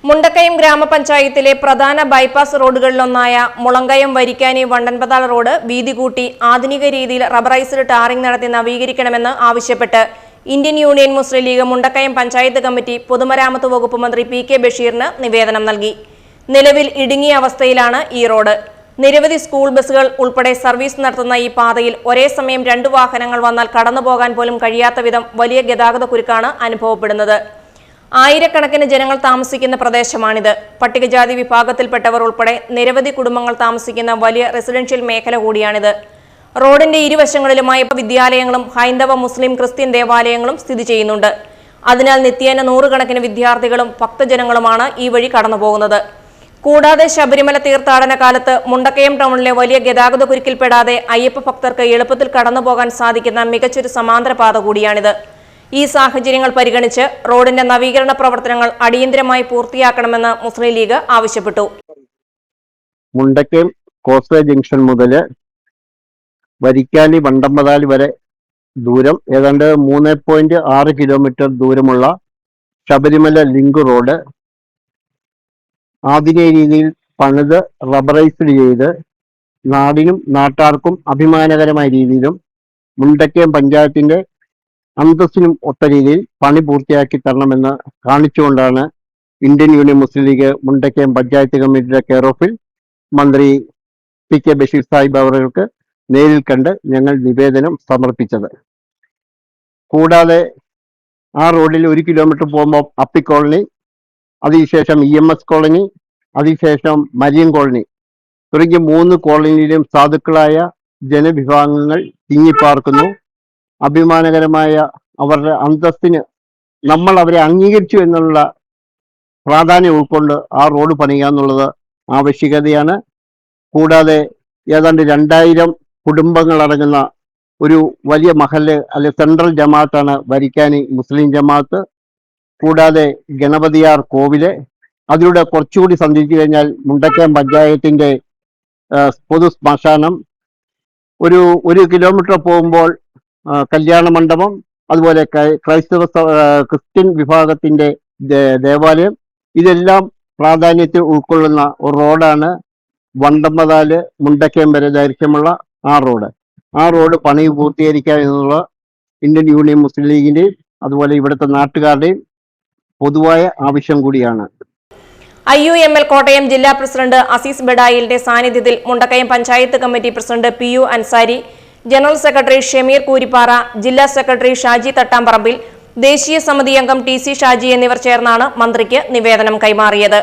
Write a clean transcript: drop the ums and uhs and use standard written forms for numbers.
മുണ്ടക്കയം ഗ്രാമപഞ്ചായത്തിലെ പ്രധാന bypass റോഡുകളിലൊന്നായ മുളങ്കയം Varikkani വണ്ടൻപതാൾ road വീതി കൂട്ടി ആധുനിക രീതിയിൽ റബ്ബറൈസ്ഡ് ടാറിംഗ് നടത്തി നവീകരിക്കണമെന്ന് ആവശ്യപ്പെട്ട് ഇന്ത്യൻ യൂണിയൻ മുസ്ലിം ലീഗ് മുണ്ടക്കയം പഞ്ചായത്ത് കമ്മിറ്റി പൊതുമരാമത്ത് വകുപ്പ് മന്ത്രി പി കെ ബഷീറിന് നിവേദനം നൽകി. നിലവിൽ ഇടുങ്ങിയ അവസ്ഥയിലാണ് ഈ റോഡ്. നിരവധി സ്കൂൾ ബസ്സുകൾ ഉൾപ്പെടെ സർവീസ് നടത്തുന്ന ഈ പാതയിൽ ഒരേ സമയം 2 വാഹനങ്ങൾ വന്നാൽ കടന്നുപോകാൻ പോലും കഴിയാത്ത വിധം വലിയ ഗതാഗതക്കുരുക്കാണ് അനുഭവപ്പെടുന്നത്. ആയിരക്കണക്കിന് ജനങ്ങൾ താമസിക്കുന്ന പ്രദേശമാണിത്. പട്ടികജാതി വിഭാഗത്തിൽപ്പെട്ടവർ ഉൾപ്പെടെ നിരവധി കുടുംബങ്ങൾ താമസിക്കുന്ന വലിയ റെസിഡൻഷ്യൽ മേഖല കൂടിയാണിത്. റോഡിന്റെ ഇരുവശങ്ങളിലുമായി വിദ്യാലയങ്ങളും ഹൈന്ദവ മുസ്ലിം ക്രിസ്ത്യൻ ദേവാലയങ്ങളും സ്ഥിതി ചെയ്യുന്നുണ്ട്. അതിനാൽ നിത്യേന നൂറുകണക്കിന് വിദ്യാർത്ഥികളും ഭക്തജനങ്ങളുമാണ് ഈ വഴി കടന്നുപോകുന്നത്. കൂടാതെ ശബരിമല തീർത്ഥാടന കാലത്ത് മുണ്ടക്കയം ടൗണിലെ വലിയ ഗതാഗതക്കുരുക്കിൽപ്പെടാതെ അയ്യപ്പ ഭക്തർക്ക് എളുപ്പത്തിൽ കടന്നുപോകാൻ സാധിക്കുന്ന മികച്ചൊരു സമാന്തര പാത കൂടിയാണിത്. ഈ സാഹചര്യങ്ങൾ പരിഗണിച്ച് റോഡിന്റെ നവീകരണ പ്രവർത്തനങ്ങൾ അടിയന്തരമായി പൂർത്തിയാക്കണമെന്ന് മുസ്ലിം ലീഗ് ആവശ്യപ്പെട്ടു. മുണ്ടക്കയം കോസ്വേ ജംഗ്ഷൻ മുതൽ വരിക്കാനി വണ്ടമ്പതാൽ വരെ ദൂരം ഏതാണ്ട് 3.6 കിലോമീറ്റർ ദൂരമുള്ള ശബരിമല ലിങ്ക് റോഡ് ആധുനിക രീതിയിൽ പണിത് റബ്ബറൈസ്ഡ് ചെയ്ത് നാടിനും നാട്ടാർക്കും അഭിമാനകരമായ രീതിയിലും മുണ്ടക്കയം പഞ്ചായത്തിന്റെ അന്തസ്സിനും ഒത്ത രീതിയിൽ പണി പൂർത്തിയാക്കി തരണമെന്ന് കാണിച്ചുകൊണ്ടാണ് ഇന്ത്യൻ യൂണിയൻ മുസ്ലിം ലീഗ് മുണ്ടക്കയം പഞ്ചായത്ത് കമ്മിറ്റിയുടെ കെയർ ഓഫിൽ മന്ത്രി പി കെ ബഷീർ സാഹിബ് അവർക്ക് നേരിൽ കണ്ട് ഞങ്ങൾ നിവേദനം സമർപ്പിച്ചത്. കൂടാതെ ആ റോഡിൽ 1 കിലോമീറ്റർ പോകുമ്പോൾ അപ്പി കോളനി, അതിനുശേഷം EMS കോളനി, അതിനുശേഷം മരിയൻ കോളനി തുടങ്ങിയ 3 കോളനിയിലും സാധുക്കളായ ജനവിഭാഗങ്ങൾ തിങ്ങിപ്പാർക്കുന്നു. അഭിമാനകരമായ അവരുടെ അന്തസ്സിന് നമ്മൾ അവരെ അംഗീകരിച്ചു എന്നുള്ള പ്രാധാന്യം ഉൾക്കൊണ്ട് ആ റോഡ് പണിയുക എന്നുള്ളത് ആവശ്യകതയാണ്. കൂടാതെ ഏതാണ്ട് 2000 കുടുംബങ്ങൾ അടങ്ങുന്ന ഒരു വലിയ മഹല്ല് അല്ലെ സെൻട്രൽ ജമാഅത്താണ് വരിക്കാനി മുസ്ലിം ജമാഅത്ത്. കൂടാതെ ഗണപതിയാർ കോവില്, അതിലൂടെ കുറച്ചുകൂടി സഞ്ചരിച്ചു കഴിഞ്ഞാൽ മുണ്ടക്കയം പഞ്ചായത്തിന്റെ പൊതു ശ്മശാനം, ഒരു കിലോമീറ്റർ പോകുമ്പോൾ കല്യാണ മണ്ഡപം, അതുപോലെ ക്രിസ്ത്യൻ വിഭാഗത്തിന്റെ ദേവാലയം, ഇതെല്ലാം പ്രാധാന്യത്തിൽ ഉൾക്കൊള്ളുന്ന ഒരു റോഡാണ് വണ്ടമ്പതാല് മുണ്ടക്കയം വരെ ദൈർഘ്യമുള്ള ആ റോഡ് പണി പൂർത്തീകരിക്കുക എന്നുള്ള ഇന്ത്യൻ യൂണിയൻ മുസ്ലിം ലീഗിന്റെയും അതുപോലെ ഇവിടുത്തെ നാട്ടുകാരുടെയും പൊതുവായ ആവശ്യം കൂടിയാണ്. IUML കോട്ടയം ജില്ലാ പ്രസിഡന്റ് അസീസ് ബെഡായിലിന്റെ സാന്നിധ്യത്തിൽ Mundakayam panchayat committee president PU Ansari, general secretary Shameer Kooripara, ജില്ലാ സെക്രട്ടറി ഷാജി തട്ടാമ്പറമ്പിൽ, ദേശീയ സമിതി അംഗം TC ഷാജി എന്നിവർ ചേർന്നാണ് മന്ത്രിക്ക് നിവേദനം കൈമാറിയത്.